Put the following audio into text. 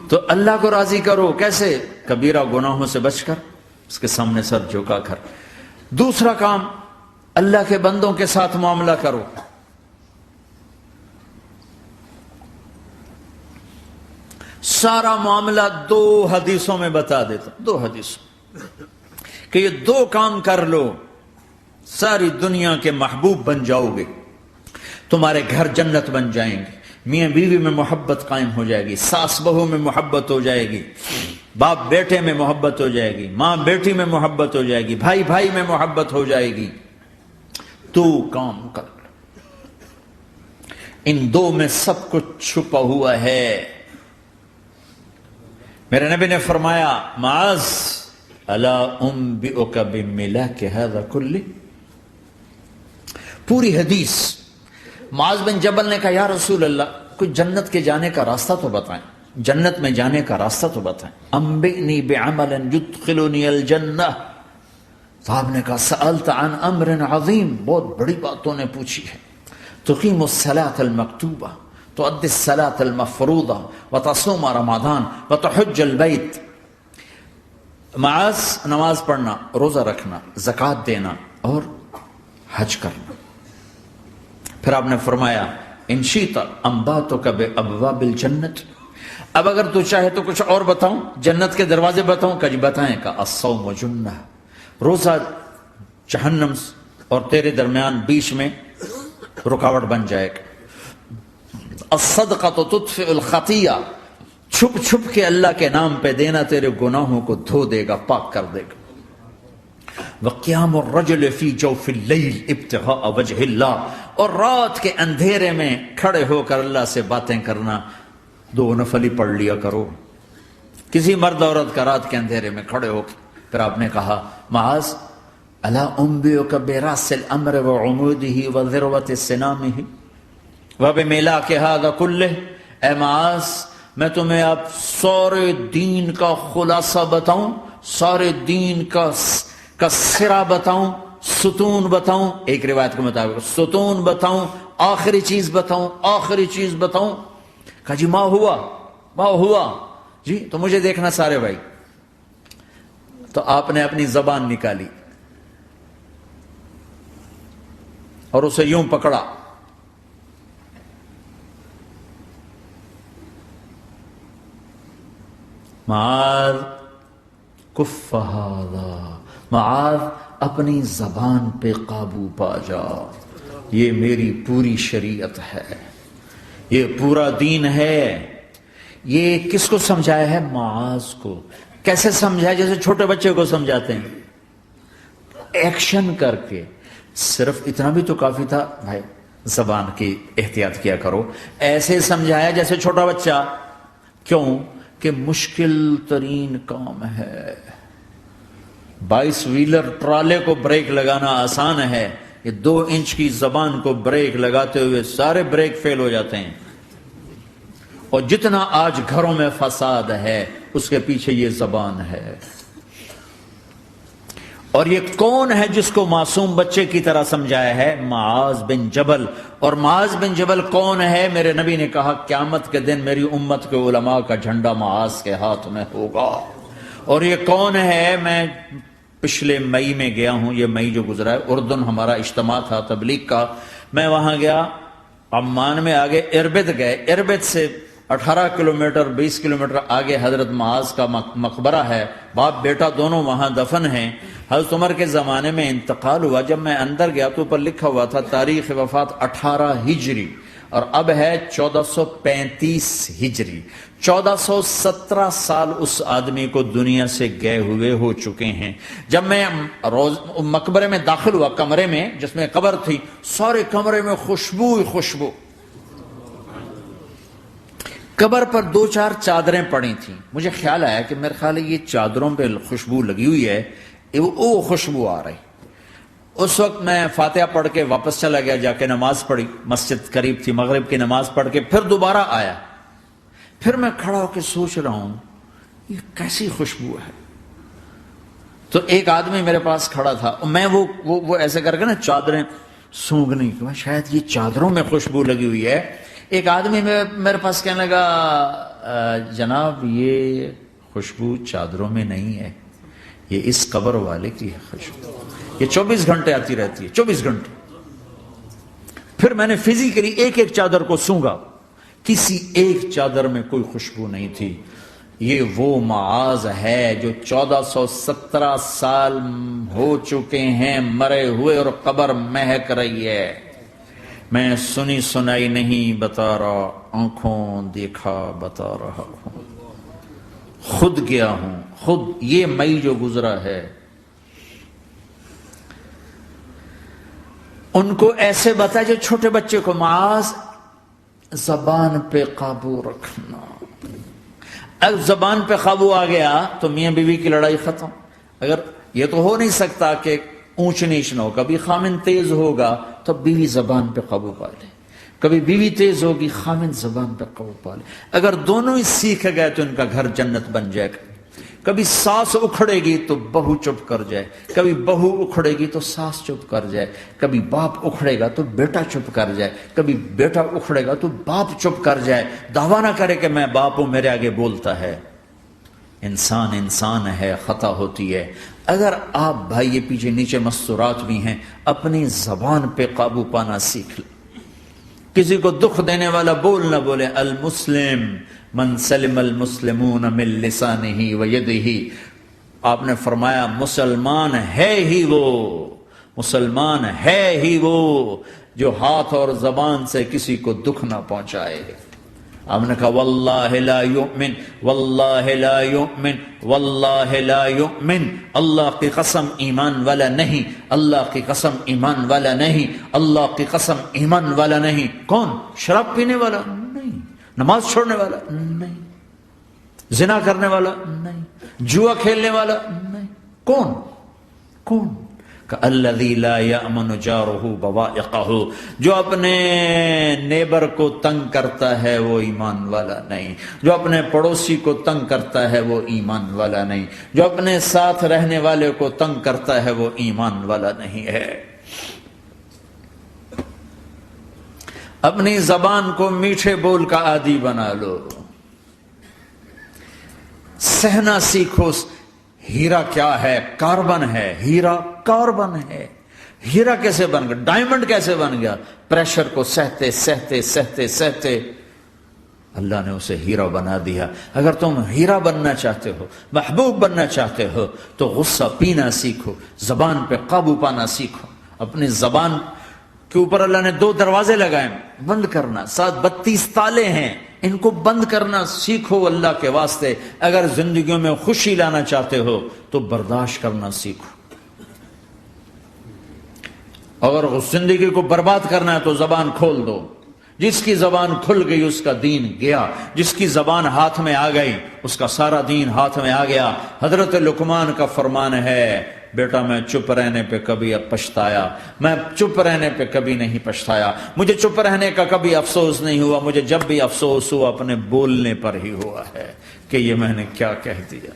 تو اللہ کو راضی کرو کیسے؟ کبیرہ گناہوں سے بچ کر، اس کے سامنے سر جھکا کر۔ دوسرا کام، اللہ کے بندوں کے ساتھ معاملہ کرو۔ سارا معاملہ 2 حدیثوں میں بتا دیتا ہوں، 2 حدیثوں کہ یہ 2 کام کر لو، ساری دنیا کے محبوب بن جاؤ گے، تمہارے گھر جنت بن جائیں گے، میاں بیوی میں محبت قائم ہو جائے گی، ساس بہو میں محبت ہو جائے گی، باپ بیٹے میں محبت ہو جائے گی، ماں بیٹی میں محبت ہو جائے گی، بھائی بھائی میں محبت ہو جائے گی۔ 2 کام کر لو، ان 2 میں سب کچھ چھپا ہوا ہے۔ میرے نبی نے فرمایا معاذ الا انبئک بملاک ھذا کلہ، پوری حدیث۔ معاذ بن جبل نے کہا یا رسول اللہ کوئی جنت کے جانے کا راستہ تو بتائیں، جنت میں جانے کا راستہ تو بتائیں۔ انبئنی بعمل یدخلنی الجنہ، صاحب نے کہا سألت عن امر عظیم، بہت بڑی باتوں نے پوچھی ہے۔ تقیم الصلاۃ المکتوبہ، تؤدی الصلاۃ المفروضہ، وتصوم رمضان، وتحج البیت۔ معاذ نماز پڑھنا، روزہ رکھنا، زکوٰۃ دینا اور حج کرنا۔ پھر آپ نے فرمایا ان شئت انبأتک بابواب الجنۃ، اب اگر تو چاہے تو کچھ اور بتاؤں، جنت کے دروازے بتاؤں؟ کہ جی بتائیں۔ کا الصوم جنہ، روزہ جہنم اور تیرے درمیان بیچ میں رکاوٹ بن جائے گا۔ الصدقۃ تطفئ الخطیہ، چھپ چھپ کے اللہ کے نام پہ دینا تیرے گناہوں کو دھو دے گا، پاک کر دے گا۔ وقیام الرجل فی جوف اللیل ابتغاء وجہ اللہ، اور رات کے اندھیرے میں کھڑے ہو کر اللہ سے باتیں کرنا۔ 2 نفل ہی پڑھ لیا کرو، کسی مرد عورت کا رات کے اندھیرے میں کھڑے ہو کے۔ پھر آپ نے کہا معاذ الا انبئک براس الامر وعمودہ وذروۃ سنامہ وبملاک ھذا کلہ، اے معاذ میں تمہیں اب سارے دین کا خلاصہ بتاؤں، سارے دین کا سرا بتاؤں، ستون بتاؤں، ایک روایت کے مطابق ستون بتاؤں، آخری چیز بتاؤں، آخری چیز بتاؤں۔ کہا جی ما ہوا جی، تو مجھے دیکھنا سارے بھائی۔ تو آپ نے اپنی زبان نکالی اور اسے یوں پکڑا، معاذ کف ھذا، معاذ اپنی زبان پہ قابو پا جا، یہ میری پوری شریعت ہے، یہ پورا دین ہے۔ یہ کس کو سمجھایا ہے؟ معاذ کو۔ کیسے سمجھایا؟ جیسے چھوٹے بچے کو سمجھاتے ہیں، ایکشن کر کے۔ صرف اتنا بھی تو کافی تھا بھائی، زبان کی احتیاط کیا کرو۔ ایسے سمجھایا جیسے چھوٹا بچہ۔ کیوں؟ کہ مشکل ترین کام ہے۔ 22 ویلر ٹرالے کو بریک لگانا آسان ہے، یہ 2 انچ کی زبان کو بریک لگاتے ہوئے سارے بریک فیل ہو جاتے ہیں۔ اور جتنا آج گھروں میں فساد ہے اس کے پیچھے یہ زبان ہے۔ اور یہ کون ہے جس کو معصوم بچے کی طرح سمجھایا ہے؟ معاذ بن جبل۔ اور معاذ بن جبل کون ہے؟ میرے نبی نے کہا قیامت کے دن میری امت کے علماء کا جھنڈا معاذ کے ہاتھ میں ہوگا۔ اور یہ کون ہے؟ میں پچھلے مئی میں گیا ہوں، یہ مئی جو گزرا ہے، اردن ہمارا اجتماع تھا تبلیغ کا، میں وہاں گیا، عمان میں آگے اربد گئے، اربد سے 18 کلومیٹر 20 کلومیٹر آگے حضرت معاذ کا مقبرہ ہے، باپ بیٹا دونوں وہاں دفن ہیں۔ حضرت عمر کے زمانے میں انتقال ہوا، جب میں اندر گیا تو اوپر لکھا ہوا تھا تاریخ وفات 18 ہجری، اور اب ہے 1435 ہجری۔ 1417 سال اس آدمی کو دنیا سے گئے ہوئے ہو چکے ہیں۔ جب میں مقبرے میں داخل ہوا، کمرے میں جس میں قبر تھی، سارے کمرے میں خوشبو ہی خوشبو۔ قبر پر 2-4 چادریں پڑی تھیں، مجھے خیال آیا کہ میرے خیال ہے یہ چادروں پہ خوشبو لگی ہوئی ہے، وہ خوشبو آ رہی۔ اس وقت میں فاتحہ پڑھ کے واپس چلا گیا، جا کے نماز پڑھی، مسجد قریب تھی، مغرب کی نماز پڑھ کے پھر دوبارہ آیا۔ پھر میں کھڑا ہو کے سوچ رہا ہوں یہ کیسی خوشبو ہے۔ تو ایک آدمی میرے پاس کھڑا تھا، میں وہ ایسے کر کے نا چادریں سونگھنے کی، شاید یہ چادروں میں خوشبو لگی ہوئی ہے۔ ایک آدمی میرے پاس کہنے لگا جناب یہ خوشبو چادروں میں نہیں ہے، یہ اس قبر والے کی ہے خوشبو، یہ 24 گھنٹے آتی رہتی ہے، 24 گھنٹے۔ پھر میں نے فزیکلی ایک ایک چادر کو سونگا، کسی ایک چادر میں کوئی خوشبو نہیں تھی۔ یہ وہ معاذ ہے جو 1417 سال ہو چکے ہیں مرے ہوئے اور قبر مہک رہی ہے۔ میں سنی سنائی نہیں بتا رہا، آنکھوں دیکھا بتا رہا ہوں، خود گیا ہوں، خود یہ مئی جو گزرا ہے۔ ان کو ایسے بتا جو چھوٹے بچے کو، معاذ زبان پہ قابو رکھنا۔ اگر زبان پہ قابو آ گیا تو میاں بیوی کی لڑائی ختم۔ اگر یہ تو ہو نہیں سکتا کہ اونچ نیچ نہ ہو، کبھی خامن تیز ہوگا تو بیوی زبان پہ قابو پا لے، کبھی بیوی تیز ہوگی خامن زبان پہ قابو پا لے۔ اگر دونوں ہی سیکھ گئے تو ان کا گھر جنت بن جائے گا۔ کبھی ساس اکھڑے گی تو بہو چپ کر جائے، کبھی بہو اکھڑے گی تو ساس چپ کر جائے، کبھی باپ اکھڑے گا تو بیٹا چپ کر جائے، کبھی بیٹا اکھڑے گا تو باپ چپ کر جائے، دعویٰ نہ کرے کہ میں باپ ہوں میرے آگے بولتا ہے۔ انسان انسان ہے، خطا ہوتی ہے۔ اگر آپ بھائی پیچھے نیچے مستورات بھی ہیں، اپنی زبان پہ قابو پانا سیکھ لیں۔ کسی کو دکھ دینے والا بول نہ بولے۔ المسلم من سلم المسلمون من لسانہ و یدہ، آپ نے فرمایا مسلمان ہے ہی وہ، مسلمان ہے ہی وہ جو ہاتھ اور زبان سے کسی کو دکھ نہ پہنچائے۔ آپ نے کہا واللہ لا یؤمن، واللہ لا یؤمن، واللہ لا یؤمن، اللہ کی قسم ایمان والا نہیں، اللہ کی قسم ایمان والا نہیں، اللہ کی قسم ایمان والا نہیں۔ کون؟ شراب پینے والا نہیں، نماز چھوڑنے والا نہیں، زنا کرنے والا نہیں، جوا کھیلنے والا نہیں۔ کون؟ کون؟ الذی لا یأمن جارہ بوائقہ، جو اپنے نیبر کو تنگ کرتا ہے وہ ایمان والا نہیں، جو اپنے پڑوسی کو تنگ کرتا ہے وہ ایمان والا نہیں، جو اپنے ساتھ رہنے والے کو تنگ کرتا ہے وہ ایمان والا نہیں ہے۔ اپنی زبان کو میٹھے بول کا عادی بنا لو، سہنا سیکھو۔ ہیرا کیا ہے؟ کاربن ہے۔ ہیرا کاربن ہے۔ ہیرا کیسے بن گیا؟ ڈائمنڈ کیسے بن گیا؟ پریشر کو سہتے سہتے سہتے سہتے اللہ نے اسے ہیرا بنا دیا۔ اگر تم ہیرا بننا چاہتے ہو، محبوب بننا چاہتے ہو، تو غصہ پینا سیکھو، زبان پہ قابو پانا سیکھو۔ اپنی زبان کے اوپر اللہ نے 2 دروازے لگائے، بند کرنا، 32 تالے ہیں، ان کو بند کرنا سیکھو اللہ کے واسطے۔ اگر زندگیوں میں خوشی لانا چاہتے ہو تو برداشت کرنا سیکھو، اگر زندگی کو برباد کرنا ہے تو زبان کھول دو۔ جس کی زبان کھل گئی اس کا دین گیا، جس کی زبان ہاتھ میں آ گئی اس کا سارا دین ہاتھ میں آ گیا۔ حضرت لقمان کا فرمان ہے، بیٹا میں چپ رہنے پہ کبھی پچھتایا، میں چپ رہنے پہ کبھی نہیں پچھتایا، مجھے چپ رہنے کا کبھی افسوس نہیں ہوا، مجھے جب بھی افسوس ہوا اپنے بولنے پر ہی ہوا ہے کہ یہ میں نے کیا کہہ دیا۔